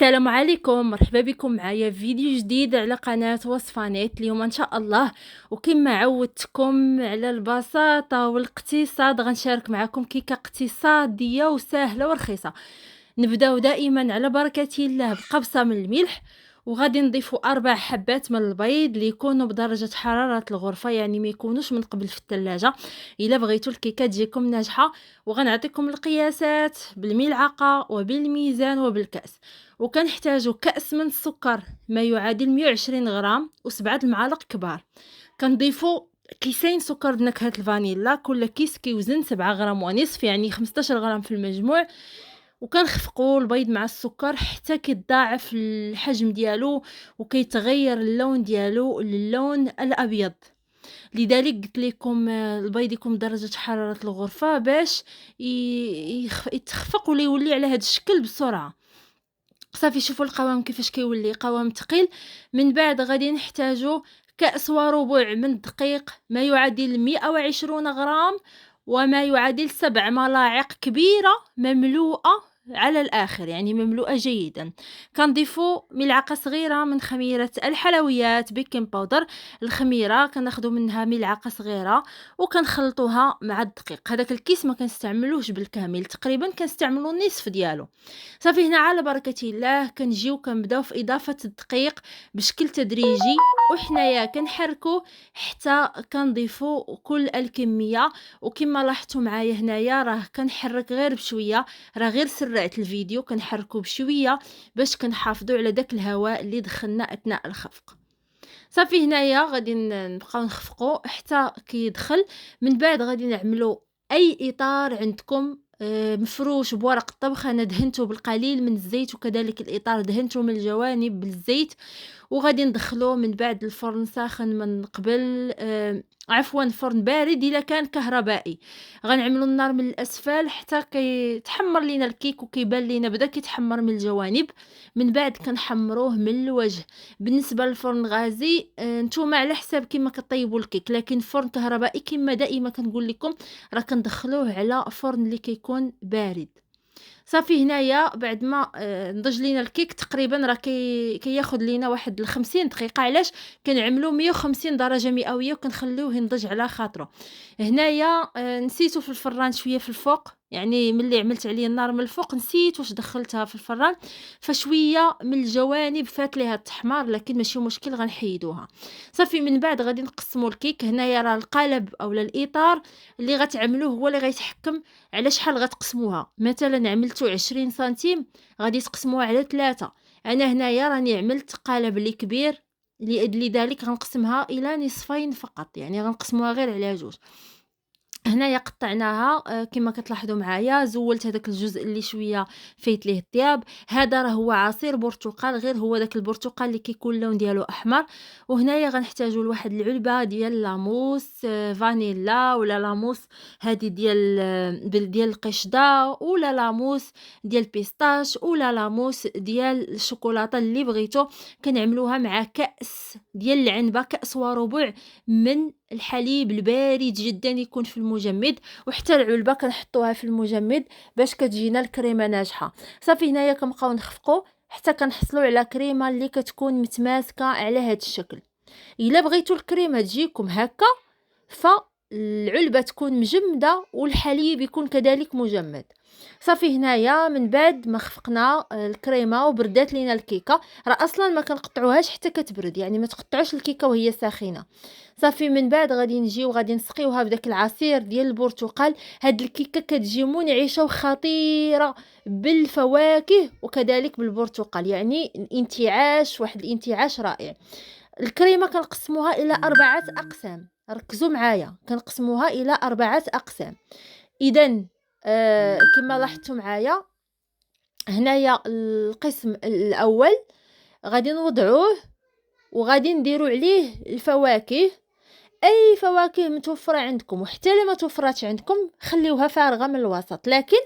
السلام عليكم، مرحبا بكم معايا في فيديو جديد على قناة وصفانيت. اليوم ان شاء الله وكما عودتكم على البساطة والاقتصاد غنشارك معكم كيكة اقتصادية وسهلة ورخيصة. نبداو دائما على بركة الله بقبصة من الملح، وغادي نضيفوا 4 حبات من البيض اللي يكونوا بدرجة حرارة الغرفة، يعني ما يكونوش من قبل في الثلاجة الا بغيتوا الكيكة تجيكم ناجحة. وغنعطيكم القياسات بالملعقة وبالميزان وبالكأس. وكنحتاجو كأس من السكر ما يعادل 120 غرام و7 المعالق كبار. كنضيفو كيسين سكر بنكهة الفانيلا، كل كيس كيوزن 7 غرام ونصف، يعني 15 غرام في المجموع. وكنخفقوا البيض مع السكر حتى كيتضاعف الحجم ديالو وكيتغير اللون ديالو للون الابيض. لذلك قلت لكم البيض يكون بدرجه حراره الغرفه باش يتخفق ولا يولي على هذا الشكل بسرعه. صافي شوفوا القوام كيفاش كيولي قوام ثقيل. من بعد غادي نحتاجو كأس وربع من الدقيق ما يعادل 120 غرام، وما يعادل 7 ملاعق كبيرة مملوءة على الآخر، يعني مملوءة جيدا. كنضيفو ملعقة صغيرة من خميرة الحلويات بيكنج باودر. الخميرة كناخدو منها ملعقة صغيرة وكنخلطوها مع الدقيق. هذاك الكيس ما كنستعملوش بالكامل، تقريبا كنستعملو النصف ديالو. صافي هنا على بركة الله كنجيو كنبداو في إضافة الدقيق بشكل تدريجي، وحنايا كنحركو حتى كنضيفو كل الكمية. وكما لاحظتوا معايا هنايا راه كنحرك غير بشويه، راه غير سرعت الفيديو، كنحركو بشويه باش كنحافظوا على داك الهواء اللي دخلنا اثناء الخفق. صافي هنايا غادي نبقاو نخفقوا حتى كيدخل. من بعد غادي نعملوا اي اطار عندكم مفروش بورق الطبخ. انا دهنته بالقليل من الزيت، وكذلك الاطار دهنته من الجوانب بالزيت. وغادي ندخلوه من بعد الفرن ساخن من قبل عفوا فرن بارد الا كان كهربائي. غنعملوا النار من الاسفل حتى كيتحمر لينا الكيك وكيبان لينا بدا كيتحمر من الجوانب. من بعد كنحمروه من الوجه. بالنسبه للفرن غازي نتوما على حساب كيما كطيبوا الكيك، لكن فرن كهربائي كيما دائما كنقول لكم راه كندخلوه على فرن اللي كيكون بارد. صافي هنايا بعد ما نضج لينا الكيك تقريبا راه كياخذ لينا واحد 50 دقيقه. علاش كنعملو 150 درجه مئويه وكنخليوه ينضج على خاطره. هنايا نسيتو في الفران شويه في الفوق، يعني ملي عملت عليه النار من الفوق نسيت واش دخلتها في الفران، فشويه من الجوانب فات ليها التحمار، لكن ماشي مشكل غنحيدوها. صافي من بعد غادي نقسموا الكيك. هنايا راه القالب اولا الاطار اللي غتعملوه هو اللي غيتحكم على شحال غتقسموها. مثلا عملتو 20 سنتيم غادي تقسموها على 3. انا هنايا راني عملت قالب اللي كبير، لذلك غنقسمها الى نصفين فقط، يعني غنقسموها غير على جوج. هنايا قطعناها كما كتلاحظوا معايا. زولت هذاك الجزء اللي شويه فايت ليه الطياب. هذا راه هو عصير برتقال، غير هو داك البرتقال اللي كيكون اللون ديالو احمر. وهنايا غنحتاجوا لواحد العلبه ديال لاموس فانيلا، ولا لاموس هذه ديال القشده، ولا لاموس ديال بيستاش، ولا لاموس ديال الشوكولاته اللي بغيتو. كنعملوها مع كأس ديال العنبه، كأس وربع من الحليب البارد جدا يكون في المجمد، وحتى العلبه كنحطوها في المجمد باش كتجينا الكريمه ناجحه. صافي هنايا كنبقاو نخفقوا حتى كنحصلوا على كريمه اللي كتكون متماسكه على هذا الشكل. الا بغيتوا الكريمه تجيكم هكا فالعلبه تكون مجمده والحليب يكون كذلك مجمد. صافي هنايا من بعد ما خفقنا الكريمه وبردات لينا الكيكه، راه اصلا ما كنقطعوهاش حتى كتبرد، يعني ما تقطعوش الكيكه وهي ساخنه. صافي من بعد غادي نجيو غادي نسقيوها بداك العصير ديال البرتقال. هاد الكيكه كتجي منعشه وخطيره بالفواكه وكذلك بالبرتقال، يعني الانتعاش، واحد الانتعاش رائع. الكريمه كنقسموها الى 4 اقسام، ركزوا معايا، كنقسموها الى 4 اقسام. اذا كما لاحظتوا معايا هنايا القسم الاول غادي نوضعوه وغادي نديروا عليه الفواكه، اي فواكه متوفره عندكم، وحتى لما توفراتش عندكم خليوها فارغه من الوسط، لكن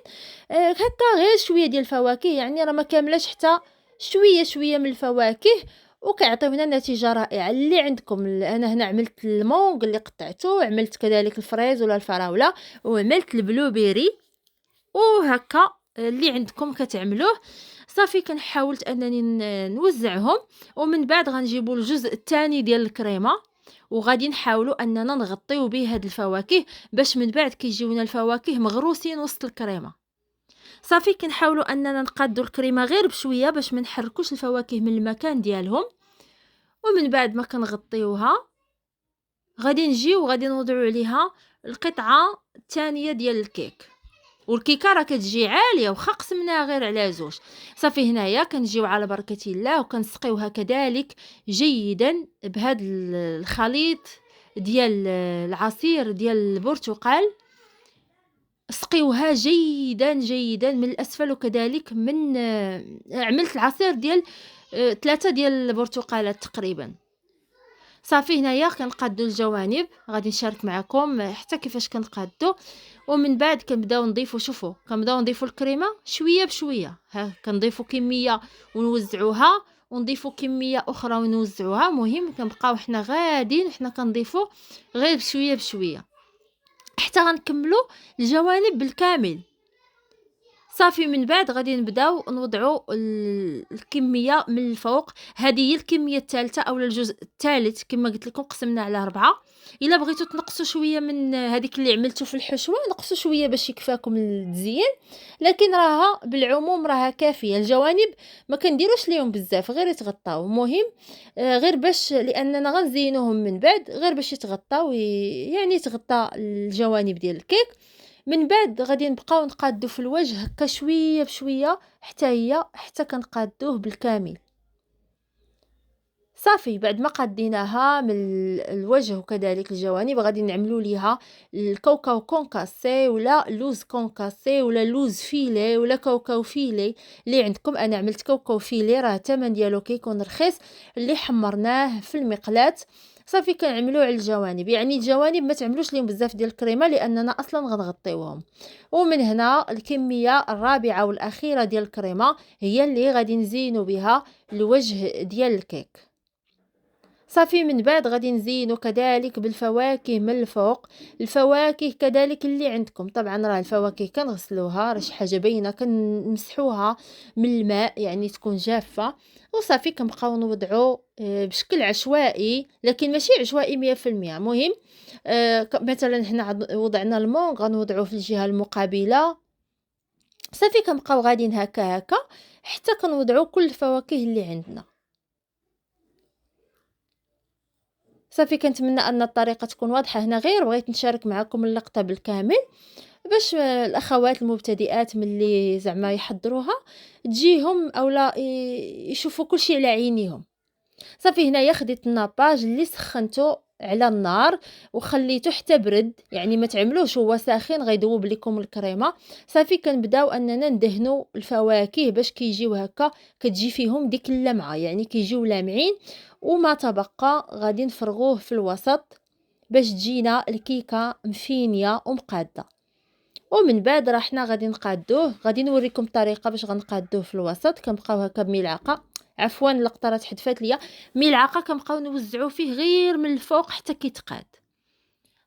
هكا غير شويه ديال الفواكه، يعني راه ما كاملاش، حتى شويه من الفواكه وكيعطيونا نتيجه رائعه. اللي عندكم انا هنا عملت المونغ اللي قطعته، عملت كذلك الفريز ولا الفراوله، وعملت البلوبيري، وهكا اللي عندكم كتعملوه. صافي حاولت أنني نوزعهم، ومن بعد غنجيبوا الجزء الثاني ديال الكريمة، وغادي نحاولوا أننا نغطيو به هاد الفواكه باش من بعد كيجيونا الفواكه مغروسين وسط الكريمة. صافي كنحاولوا أننا نقادوا الكريمة غير بشوية باش ما نحركوش الفواكه من المكان ديالهم. ومن بعد ما كنغطيوها غادي نجيو وغادي نوضعوا عليها القطعة الثانية ديال الكيك. والكيكه راه كتجي عاليه وخا قسمناها غير على زوج. صافي هنايا كنجيو على بركه الله وكنسقيوها كذلك جيدا بهذا الخليط ديال العصير ديال البرتقال. سقيوها جيدا جيدا من الاسفل، وكذلك من عملت العصير ديال 3 ديال البرتقالات تقريبا. صافي هنايا كنقادو الجوانب، غادي نشارك معكم حتى كيفاش كنقادو. ومن بعد كنبداو نضيفو، شوفوا كنبداو نضيفو الكريمه شويه بشويه، ها كنضيفو كميه ونوزعوها، ونضيفو كميه اخرى ونوزعوها. مهم كنبقاو حنا غاديين حنا كنضيفو غير بشويه بشويه حتى غنكملو الجوانب بالكامل. صافي من بعد غادي نبداو نوضعوا الكميه من الفوق. هذه هي الكميه الثالثه او الجزء الثالث كما قلت لكم، قسمنا على 4. الا بغيتوا تنقصوا شويه من هذيك اللي عملتوا في الحشوه نقصوا شويه باش يكفاكم التزيين، لكن راها بالعموم راها كافيه. الجوانب ما كنديروش ليهم بزاف، غير يتغطاو. مهم غير باش لاننا غنزينوهم من بعد، غير باش يتغطاو يعني يتغطى الجوانب ديال الكيك. من بعد غادي نبقاو نقادو في الوجه هكا شويه بشويه حتى كنقادوه بالكامل. صافي بعد ما قديناها من الوجه وكذلك الجوانب غادي نعملوا ليها الكاوكاو كونكاسي ولا لوز كونكاسي ولا لوز فيلي ولا كاوكاو فيلي اللي عندكم. انا عملت كاوكاو فيلي، راه الثمن ديالو كيكون رخيص، اللي حمرناه في المقلاة. صافي كنعملوه على الجوانب، يعني الجوانب ما تعملوش ليهم بزاف ديال الكريمه لاننا اصلا غنغطيوهم. ومن هنا الكميه الرابعه والاخيره ديال الكريمه هي اللي غادي نزينوا بها الوجه ديال الكيك. صافي من بعد غادي نزينو كذلك بالفواكه من الفوق. الفواكه كذلك اللي عندكم، طبعا راه الفواكه كنغسلوها، راه شي حاجه باينه كنمسحوها من الماء يعني تكون جافه. وصافي كنبقاو نوضعوا بشكل عشوائي، لكن ماشي عشوائي 100%. مهم مثلا حنا وضعنا المونغ غنوضعوه في الجهه المقابله. صافي كنبقاو غاديين هكا هكا حتى كنوضعوا كل الفواكه اللي عندنا. صافي كنتمنى ان الطريقه تكون واضحه. هنا غير بغيت نشارك معكم اللقطه بالكامل باش الاخوات المبتدئات ملي زعما يحضروها تجيهم اولا يشوفوا كلشي على عينيهم. صافي هنايا خديت الناباج اللي سخنته على النار وخليته حتى برد، يعني ما تعملوش هو ساخن غيذوب لكم الكريمه. صافي كنبداو اننا ندهنوا الفواكه باش كيجيو هكا كتجي فيهم ديك اللمعه، يعني كيجيو لامعين. وما تبقى غادي نفرغوه في الوسط باش تجينا الكيكه مفينيه ومقاده. ومن بعد راه حنا غادي نقادوه، غادي نوريكم الطريقه باش غنقادوه في الوسط. كنبقاو هكا بملعقه، عفوا اللقطه راه تحدفات ليا، ملعقه كنبقاو نوزعوه فيه غير من الفوق حتى كيتقاد.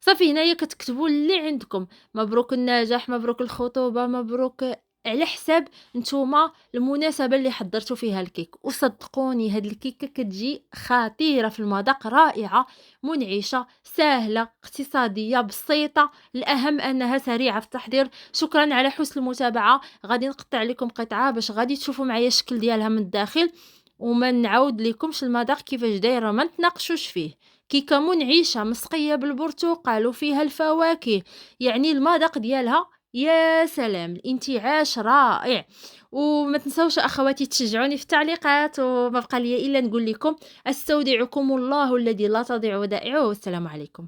صافي هنايا كتكتبوا اللي عندكم، مبروك النجاح، مبروك الخطوبه، مبروك على حساب نتوما المناسبه اللي حضرتوا فيها الكيك. وصدقوني هاد الكيكه كتجي خطيره في المذاق، رائعه منعشه سهله اقتصاديه بسيطه، الاهم انها سريعه في التحضير. شكرا على حسن المتابعه. غادي نقطع لكم قطعه باش غادي تشوفوا معايا الشكل ديالها من الداخل، وما نعاود لكمش المذاق كيفاش دايره، ما نتناقشوش فيه. كيكه منعشه مسقيه بالبرتقال وفيها الفواكه، يعني المذاق ديالها يا سلام، الانتعاش رائع. وما تنسوش اخواتي تشجعوني في التعليقات، وما بقى لي الا نقول لكم استودعكم الله الذي لا تضيع ودائعه، والسلام عليكم.